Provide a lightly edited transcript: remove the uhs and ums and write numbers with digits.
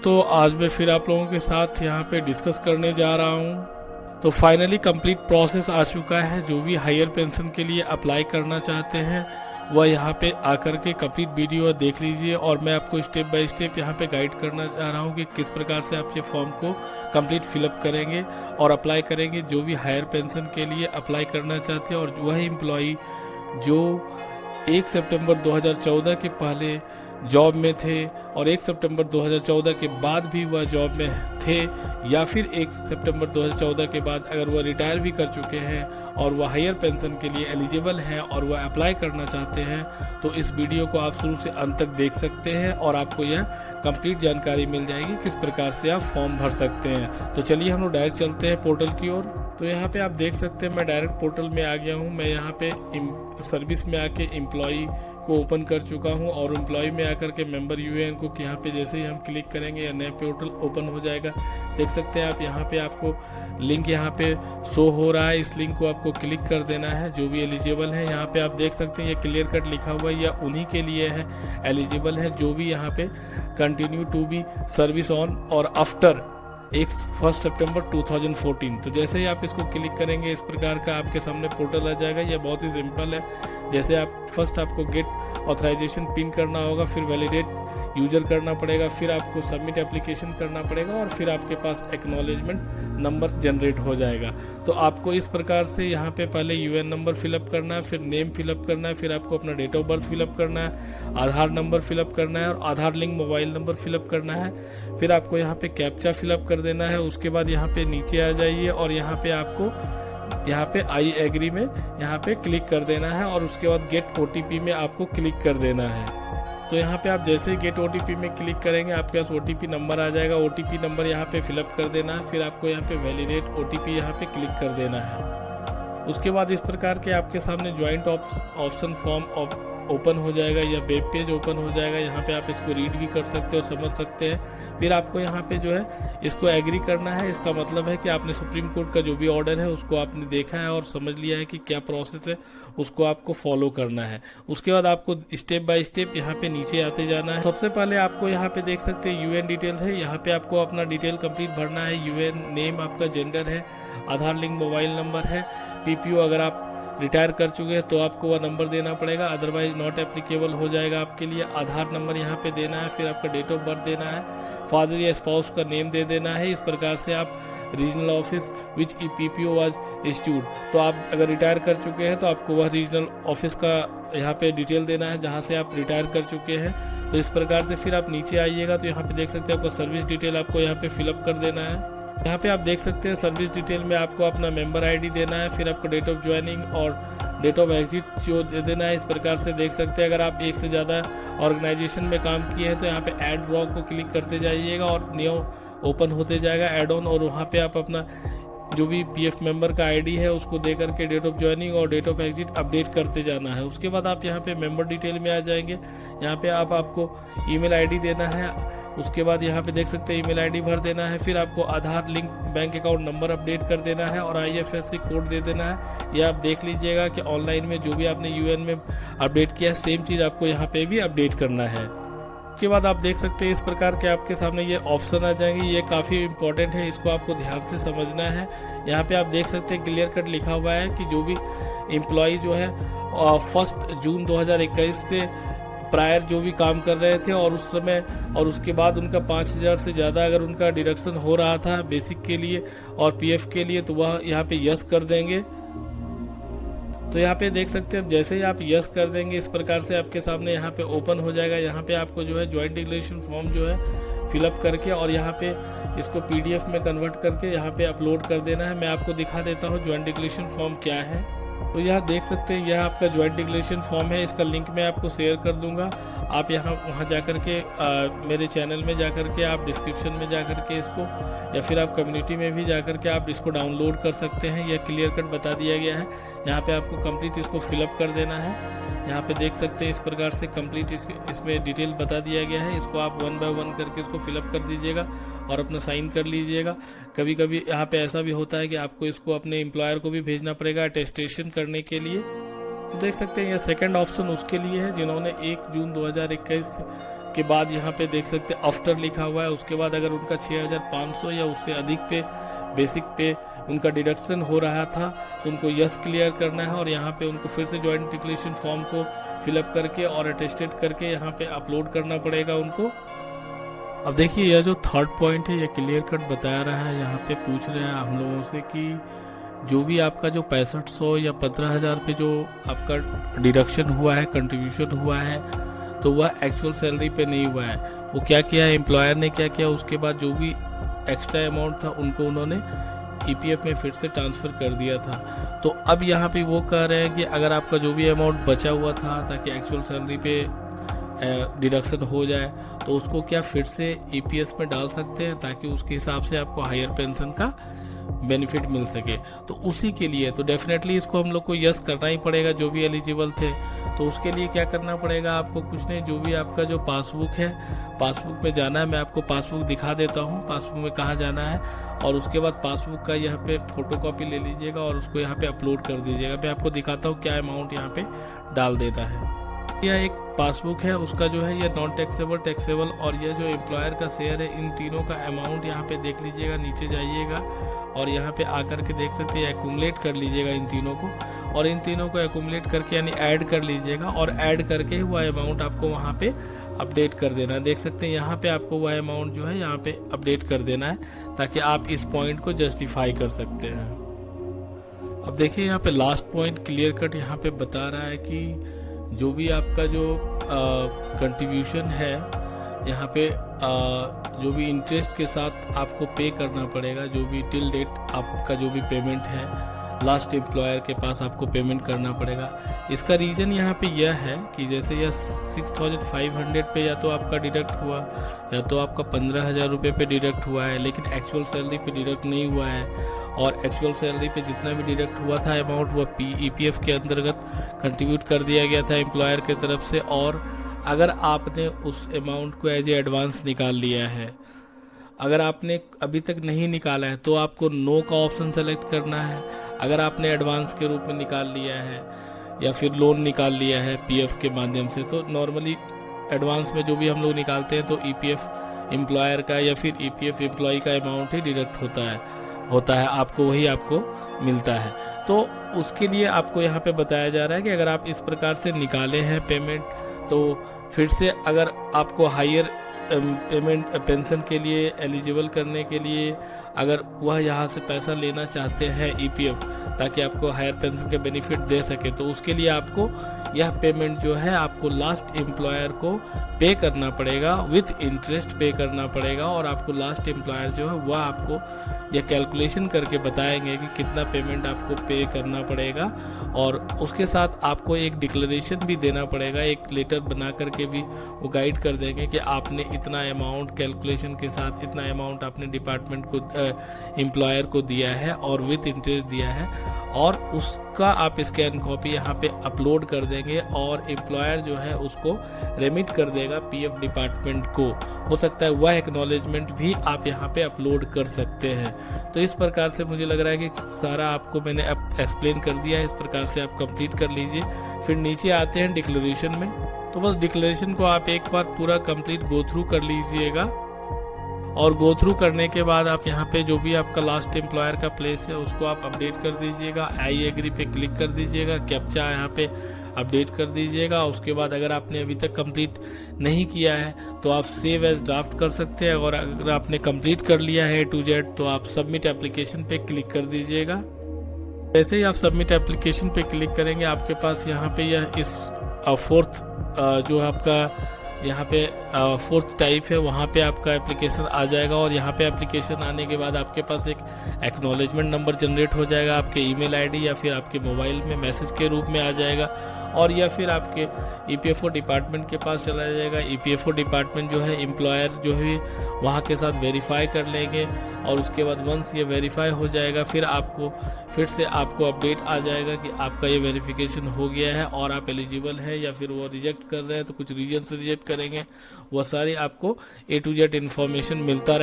दोस्तों, आज मैं फिर आप लोगों के साथ यहाँ पे डिस्कस करने जा रहा हूँ। तो फाइनली कंप्लीट प्रोसेस आ चुका है। जो भी हायर पेंशन के लिए अप्लाई करना चाहते हैं वह यहाँ पे आकर के कंप्लीट वीडियो देख लीजिए, और मैं आपको स्टेप बाय स्टेप यहाँ पे गाइड करना चाह रहा हूँ कि किस प्रकार से आप ये फॉर्म को कंप्लीट फिलअप करेंगे और अप्लाई करेंगे। जो भी हायर पेंशन के लिए अप्लाई करना चाहते हैं और वह एम्प्लॉई जो 1 सितंबर 2014 के पहले जॉब में थे और 1 सितंबर 2014 के बाद भी वह जॉब में थे, या फिर 1 सितंबर 2014 के बाद अगर वह रिटायर भी कर चुके हैं और वह हायर पेंशन के लिए एलिजिबल हैं और वह अप्लाई करना चाहते हैं, तो इस वीडियो को आप शुरू से अंत तक देख सकते हैं और आपको यह कंप्लीट जानकारी मिल जाएगी किस प्रकार से आप फॉर्म भर सकते हैं। तो चलिए हम लोग डायरेक्ट चलते हैं पोर्टल की ओर। तो यहाँ पे आप देख सकते हैं मैं डायरेक्ट पोर्टल में आ गया हूँ। मैं यहाँ पे सर्विस में आके एम्प्लॉई को ओपन कर चुका हूँ और एम्प्लॉय में आकर के मेंबर यूएएन को यहाँ पे जैसे ही हम क्लिक करेंगे या नया पोर्टल ओपन हो जाएगा। देख सकते हैं आप यहाँ पे आपको लिंक यहाँ पे शो हो रहा है। इस लिंक को आपको क्लिक कर देना है जो भी एलिजिबल है। यहाँ पे आप देख सकते हैं ये क्लियर कट लिखा हुआ है, या उन्हीं के लिए है एलिजिबल है जो भी यहाँ पे continue to be service on और आफ्टर 1 सितंबर 2014। तो जैसे ही आप इसको क्लिक करेंगे इस प्रकार का आपके सामने पोर्टल आ जाएगा। यह बहुत ही सिंपल है। जैसे आप फर्स्ट आपको गेट ऑथराइजेशन पिन करना होगा, फिर वैलिडेट यूजर करना पड़ेगा, फिर आपको सबमिट एप्लीकेशन करना पड़ेगा और फिर आपके पास एक्नॉलेजमेंट नंबर जनरेट हो जाएगा। तो आपको इस प्रकार से यहाँ पे पहले यूएन नंबर फिलअप करना है, फिर नेम फिलअप करना है, फिर आपको अपना डेट ऑफ बर्थ फिलअप करना है, आधार नंबर फिलअप करना है और आधार लिंक मोबाइल नंबर फिलअप करना है। फिर आपको यहाँ पे कैप्चा फिलअप कर देना है। उसके बाद यहाँ पे नीचे आ जाइए और यहाँ पे आपको यहाँ पे आई एग्री में यहाँ पे क्लिक कर देना है और उसके बाद गेट ओटीपी में आपको क्लिक कर देना है। तो यहाँ पे आप जैसे ही गेट ओटीपी में क्लिक करेंगे आपके पास ओटीपी नंबर आ जाएगा। ओटीपी नंबर यहाँ पे फिलअप कर देना है। फिर आपको यहाँ पे वैलिडेट ओटीपी यहाँ पे क्लिक कर देना है। उसके बाद इस प्रकार के आपके सामने ज्वाइंट ऑप्शन फॉर्म ओपन हो जाएगा या वेब पेज ओपन हो जाएगा। यहाँ पे आप इसको रीड भी कर सकते हो, समझ सकते हैं। फिर आपको यहाँ पे जो है इसको एग्री करना है। इसका मतलब है कि आपने सुप्रीम कोर्ट का जो भी ऑर्डर है उसको आपने देखा है और समझ लिया है कि क्या प्रोसेस है, उसको आपको फॉलो करना है। उसके बाद आपको स्टेप बाय स्टेप यहाँ पे नीचे आते जाना है। सबसे पहले आपको यहाँ पे देख सकते हैं यूएन डिटेल्स है। यहाँ पे आपको अपना डिटेल कंप्लीट भरना है। यूएन नेम आपका जेंडर है, आधार लिंक मोबाइल नंबर है, पीपीओ अगर आप रिटायर कर चुके हैं तो आपको वह नंबर देना पड़ेगा, अदरवाइज नॉट एप्लीकेबल हो जाएगा आपके लिए। आधार नंबर यहाँ पे देना है, फिर आपका डेट ऑफ बर्थ देना है, फादर या स्पाउस का नेम दे देना है। इस प्रकार से आप regional office which PPO was issued, तो आप अगर रिटायर कर चुके हैं तो आपको वह रीजनल ऑफिस का यहाँ पे डिटेल देना है जहाँ से आप रिटायर कर चुके हैं। तो इस प्रकार से फिर आप नीचे आइएगा तो यहाँ पे देख सकते हैं आपका सर्विस डिटेल आपको यहाँ पे फिलअप कर देना है। यहाँ पे आप देख सकते हैं सर्विस डिटेल में आपको अपना मेंबर आईडी देना है, फिर आपको डेट ऑफ ज्वाइनिंग और डेट ऑफ एग्जिट जो दे देना है। इस प्रकार से देख सकते हैं अगर आप एक से ज़्यादा ऑर्गेनाइजेशन में काम किए हैं तो यहाँ पे ऐड रॉक को क्लिक करते जाइएगा और न्यू ओपन होते जाएगा ऐड ऑन, और वहाँ पे आप अपना जो भी पीएफ मेंबर का आईडी है उसको दे करके डेट ऑफ ज्वाइनिंग और डेट ऑफ एग्जिट अपडेट करते जाना है। उसके बाद आप यहाँ पे मेंबर डिटेल में आ जाएंगे। यहाँ पे आपको ईमेल आईडी देना है। उसके बाद यहाँ पे देख सकते हैं ईमेल आईडी भर देना है। फिर आपको Aadhaar link bank account number update कर देना है और आईएफएससी कोड दे देना है। ये आप देख लीजिएगा कि ऑनलाइन में जो भी आपने यूएन में अपडेट किया है सेम चीज़ आपको यहाँ पे भी अपडेट करना है। उसके बाद आप देख सकते हैं इस प्रकार के आपके सामने ये ऑप्शन आ जाएंगे। ये काफ़ी इंपॉर्टेंट है, इसको आपको ध्यान से समझना है। यहाँ पे आप देख सकते हैं क्लियर कट लिखा हुआ है कि जो भी एम्प्लॉय जो है 1 जून 2021 से प्रायर जो भी काम कर रहे थे और उस समय और उसके बाद उनका 5000 से ज़्यादा अगर उनका डिडक्शन हो रहा था बेसिक के लिए और पीएफ के लिए, तो वह यहाँ पे यस कर देंगे। तो यहाँ पे देख सकते हैं जैसे ही आप यस कर देंगे इस प्रकार से आपके सामने यहाँ पे ओपन हो जाएगा। यहाँ पे आपको जो है ज्वाइंट डिक्लेरेशन फॉर्म जो है फिलअप करके और यहाँ पे इसको पीडीएफ में कन्वर्ट करके यहाँ पे अपलोड कर देना है। मैं आपको दिखा देता हूँ ज्वाइंट डिक्लेरेशन फॉर्म क्या है। तो यह देख सकते हैं यह आपका ज्वाइंट डिक्लेरेशन फॉर्म है। इसका लिंक मैं आपको शेयर कर दूंगा। आप वहाँ जाकर के मेरे चैनल में जाकर के आप डिस्क्रिप्शन में जाकर के इसको, या फिर आप कम्युनिटी में भी जाकर के आप इसको डाउनलोड कर सकते हैं। यह क्लियर कट बता दिया गया है। यहाँ पे आपको कंप्लीट इसको फिलअप कर देना है। यहाँ पे देख सकते हैं इस प्रकार से कंप्लीट इसमें डिटेल बता दिया गया है। इसको आप 1 बाय 1 करके इसको फिलअप कर दीजिएगा और अपना साइन कर लीजिएगा। कभी कभी यहाँ पे ऐसा भी होता है कि आपको इसको अपने एम्प्लॉयर को भी भेजना पड़ेगा अटेस्टेशन करने के लिए। तो देख सकते हैं यह सेकंड ऑप्शन उसके लिए है जिन्होंने 1 जून 2021 के बाद यहाँ पे देख सकते हैं आफ्टर लिखा हुआ है। उसके बाद अगर उनका 6500 या उससे अधिक पे बेसिक पे उनका डिडक्शन हो रहा था तो उनको यस क्लियर करना है और यहाँ पे उनको फिर से जॉइंट डिक्लेरेशन फॉर्म को फिलअप करके और अटेस्टेड करके यहाँ पे अपलोड करना पड़ेगा उनको। अब देखिए यह जो थर्ड पॉइंट है ये क्लियर कट बता रहा है, यहाँ पे पूछ रहे हैं हम लोगों से कि जो भी आपका जो 6500 या 15,000 पे जो आपका डिडक्शन हुआ है, कंट्रीब्यूशन हुआ है, तो वह एक्चुअल सैलरी पे नहीं हुआ है। वो क्या किया है, एम्प्लॉयर ने क्या किया, उसके बाद जो भी एक्स्ट्रा अमाउंट था उनको उन्होंने ईपीएफ में फिर से ट्रांसफ़र कर दिया था। तो अब यहाँ पे वो कह रहे हैं कि अगर आपका जो भी अमाउंट बचा हुआ था ताकि एक्चुअल सैलरी पे डिडक्शन हो जाए तो उसको क्या फिर से ईपीएस में डाल सकते हैं ताकि उसके हिसाब से आपको हायर पेंशन का बेनिफिट मिल सके। तो उसी के लिए तो डेफिनेटली इसको हम लोग को यस करना ही पड़ेगा जो भी एलिजिबल थे। तो उसके लिए क्या करना पड़ेगा आपको, कुछ नहीं, जो भी आपका जो पासबुक है, पासबुक में जाना है। मैं आपको पासबुक दिखा देता हूँ पासबुक में कहाँ जाना है, और उसके बाद पासबुक का यहाँ पे फोटोकॉपी ले लीजिएगा और उसको यहाँ पे अपलोड कर दीजिएगा। मैं आपको दिखाता हूँ क्या अमाउंट यहाँ पे डाल देना है। यह एक पासबुक है, उसका जो है ये नॉन टैक्सेबल, टैक्सेबल और ये जो एम्प्लॉयर का शेयर है, इन तीनों का अमाउंट यहाँ पे देख लीजिएगा। नीचे जाइएगा और यहाँ पे आकर के देख सकते हैं एक्यूमुलेट कर लीजिएगा इन तीनों को, और इन तीनों को एक्यूमुलेट करके यानी ऐड कर लीजिएगा और ऐड करके वह अमाउंट आपको वहाँ पे अपडेट कर देना है। देख सकते हैं यहाँ पे आपको वह अमाउंट जो है यहाँ पे अपडेट कर देना है ताकि आप इस पॉइंट को जस्टिफाई कर सकते हैं। अब देखिए यहाँ पे लास्ट पॉइंट क्लियर कट यहाँ पे बता रहा है कि जो भी आपका जो कंट्रीब्यूशन है यहाँ पे जो भी इंटरेस्ट के साथ आपको पे करना पड़ेगा, जो भी टिल डेट आपका जो भी पेमेंट है लास्ट एम्प्लॉयर के पास आपको पेमेंट करना पड़ेगा। इसका रीज़न यहाँ पे यह है कि जैसे यह 6,500 पे या तो आपका डिडक्ट हुआ या तो आपका 15,000 रुपये पे डिडक्ट हुआ है, लेकिन एक्चुअल सैलरी पे डिडक्ट नहीं हुआ है। और एक्चुअल सैलरी पे जितना भी डिडक्ट हुआ था अमाउंट वह ईपीएफ के अंतर्गत कंट्रीब्यूट कर दिया गया था एम्प्लॉयर की तरफ से। और अगर आपने उस अमाउंट को एज ए एडवांस निकाल लिया है, अगर आपने अभी तक नहीं निकाला है तो आपको नो का ऑप्शन सेलेक्ट करना है। अगर आपने एडवांस के रूप में निकाल लिया है या फिर लोन निकाल लिया है पीएफ के माध्यम से, तो नॉर्मली एडवांस में जो भी हम लोग निकालते हैं तो ईपीएफ एम्प्लॉयर का या फिर ईपीएफ एम्प्लॉय का अमाउंट ही डिडक्ट होता है, आपको वही आपको मिलता है। तो उसके लिए आपको यहाँ पे बताया जा रहा है कि अगर आप इस प्रकार से निकाले हैं पेमेंट, तो फिर से अगर आपको हायर पेमेंट पेंशन के लिए एलिजिबल करने के लिए अगर वह यहाँ से पैसा लेना चाहते हैं ईपीएफ ताकि आपको हायर पेंशन के बेनिफिट दे सके, तो उसके लिए आपको यह पेमेंट जो है आपको लास्ट एम्प्लॉयर को पे करना पड़ेगा, विथ इंटरेस्ट पे करना पड़ेगा। और आपको लास्ट एम्प्लॉयर जो है वह आपको यह कैलकुलेशन करके बताएंगे कि कितना पेमेंट आपको पे करना पड़ेगा। और उसके साथ आपको एक डिक्लेरेशन भी देना पड़ेगा, एक लेटर बना करके भी वो गाइड कर देंगे कि आपने इतना अमाउंट कैलकुलेशन के साथ इतना अमाउंट आपने डिपार्टमेंट को एम्प्लॉयर को दिया है और विथ इंटरेस्ट दिया है, और उसका आप स्कैन कॉपी यहाँ पे अपलोड कर देंगे और एम्प्लॉयर जो है उसको रेमिट कर देगा पीएफ डिपार्टमेंट को। हो सकता है वह एक्नॉलेजमेंट भी आप यहाँ पे अपलोड कर सकते हैं। तो इस प्रकार से मुझे लग रहा है कि सारा आपको मैंने एक्सप्लेन कर दिया है, इस प्रकार से आप कंप्लीट कर लीजिए। फिर नीचे आते हैं डिक्लेरेशन में, तो बस डिक्लेरेशन को आप एक बार पूरा कंप्लीट गो थ्रू कर लीजिएगा। और गो थ्रू करने के बाद आप यहाँ पे जो भी आपका लास्ट एम्प्लॉयर का प्लेस है उसको आप अपडेट कर दीजिएगा। आई एग्री पे क्लिक कर दीजिएगा, कैप्चा यहाँ पे अपडेट कर दीजिएगा। उसके बाद अगर आपने अभी तक कंप्लीट नहीं किया है तो आप सेव एज ड्राफ्ट कर सकते हैं, और अगर आपने कंप्लीट कर लिया है टू जेड तो आप सबमिट एप्लीकेशन पे क्लिक कर दीजिएगा। जैसे ही आप सबमिट एप्लीकेशन पे क्लिक करेंगे आपके पास यहाँ पे यह इस फोर्थ जो आपका यहाँ पे फोर्थ टाइप है वहाँ पे आपका एप्लीकेशन आ जाएगा। और यहाँ पे एप्लीकेशन आने के बाद आपके पास एक एक्नॉलेजमेंट नंबर जनरेट हो जाएगा आपके ईमेल आईडी या फिर आपके मोबाइल में मैसेज के रूप में आ जाएगा, और या फिर आपके ईपीएफओ डिपार्टमेंट के पास चला जाएगा। ईपीएफओ डिपार्टमेंट जो है एम्प्लॉयर जो है वहाँ के साथ वेरीफाई कर लेंगे, और उसके बाद वंस ये वेरीफाई हो जाएगा फिर से आपको अपडेट आ जाएगा कि आपका ये वेरिफिकेशन हो गया है और आप एलिजिबल हैं, या फिर वो रिजेक्ट कर रहे हैं तो कुछ रीजन से रिजेक्ट करेंगे। वो सारी आपको A to Z इन्फॉर्मेशन मिलता